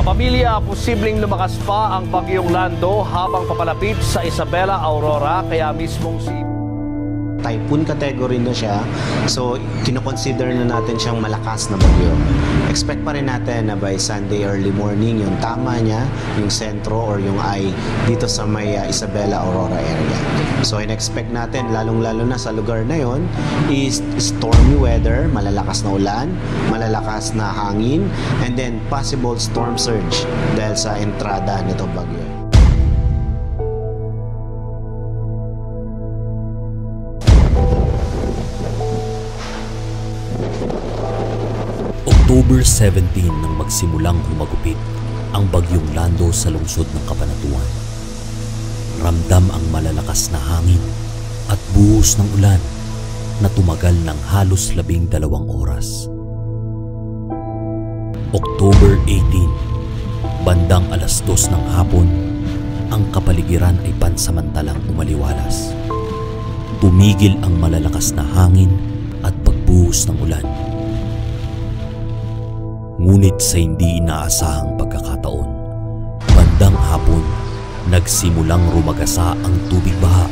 Kapamilya, posibleng lumakas pa ang bagyong Lando habang papalapit sa Isabela, Aurora, kaya mismong si typhoon category na siya, so kinoconsider na natin siyang malakas na bagyo. Expect pa rin natin na by Sunday early morning yung tama niya, yung sentro or yung eye dito sa may Isabela, Aurora area. So in-expect natin, lalong-lalo na sa lugar na yon, is stormy weather, malalakas na ulan, malalakas na hangin, and then possible storm surge dahil sa entrada nitong bagyo. October 17 nang magsimulang humagupit ang bagyong Lando sa lungsod ng Cabanatuan. Ramdam ang malalakas na hangin at buhos ng ulan na tumagal ng halos 12 oras. October 18, bandang alas 2 ng hapon, ang kapaligiran ay pansamantalang umaliwalas. Tumigil ang malalakas na hangin at pagbuhos ng ulan. Ngunit sa hindi inaasahang pagkakataon, bandang hapon, nagsimulang rumagasa ang tubig baha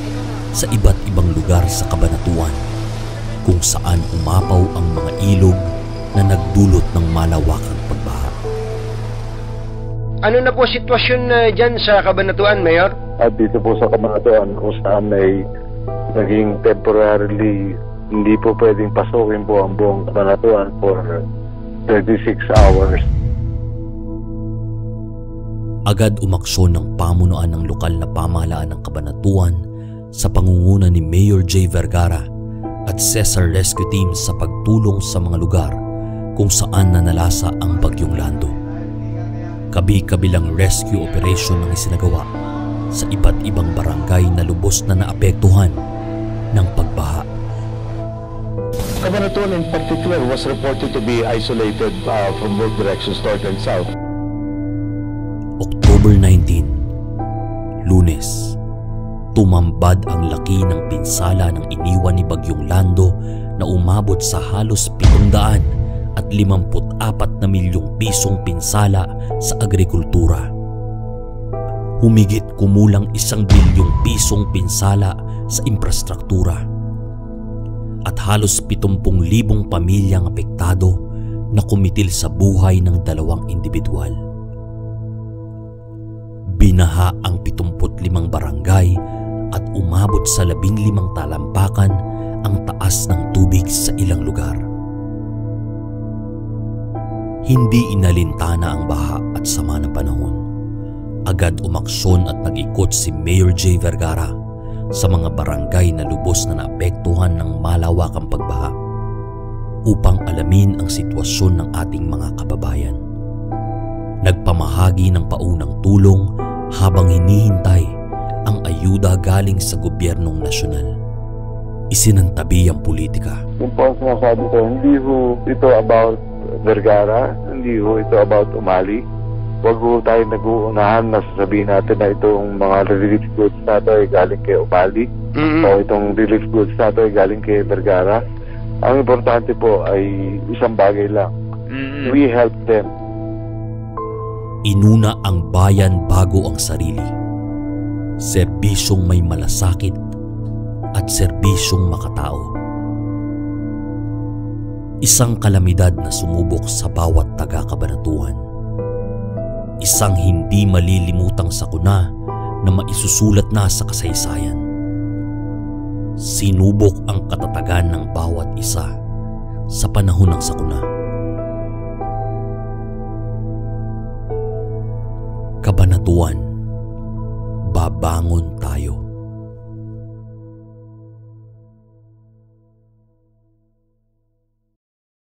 sa iba't ibang lugar sa Cabanatuan, kung saan umapaw ang mga ilog na nagdulot ng malawakang pagbaha. Ano na po sitwasyon dyan sa Cabanatuan, Mayor? At dito po sa Cabanatuan, kung saan ay naging temporarily hindi po pwedeng pasukin po ang buong Cabanatuan for 36 hours. Agad umaksyon ng pamunuan ng lokal na pamahalaan ng Cabanatuan sa pangunguna ni Mayor J. Vergara at Cesar Rescue Team sa pagtulong sa mga lugar kung saan nanalasa ang bagyong Lando. Kabi-kabilang rescue operation ang isinagawa sa iba't ibang barangay na lubos na naapektuhan ng pagbaha. Cabanatuan in particular was reported to be isolated from both directions, north and south. October 19, Lunes, tumambad ang laki ng pinsala ng iniwan ni Bagyong Lando na umabot sa halos 754 na milyong pisong pinsala sa agrikultura. Humigit kumulang 1 bilyong pisong pinsala sa infrastruktura. At halos 70,000 pamilyang apektado na kumitil sa buhay ng 2 individual. Binaha ang 75 barangay at umabot sa 15 talampakan ang taas ng tubig sa ilang lugar. Hindi inalintana ang baha at sama ng panahon. Agad umaksyon at nag-ikot si Mayor J. Vergara sa mga barangay na lubos na naapektuhan ng malawakang pagbaha upang alamin ang sitwasyon ng ating mga kababayan. Nagpamahagi ng paunang tulong habang hinihintay ang ayuda galing sa gobyernong nasyonal. Isinantabi ang politika. Yung po ang sinasabi ko, hindi ho ito about Vergara, hindi ho ito about Umali. Huwag ho tayo nag-uunahan na sasabihin natin na itong mga relief goods na ito ay galing kay Umali o itong relief goods na ito ay galing kay Vergara. Ang importante po ay isang bagay lang. We help them. Inuna ang bayan bago ang sarili. Serbisyong may malasakit at serbisyong makatao. Isang kalamidad na sumubok sa bawat taga-Cabanatuan. Isang hindi malilimutang sakuna na maisusulat na sa kasaysayan. Sinubok ang katatagan ng bawat isa sa panahon ng sakuna. Cabanatuan, babangon tayo.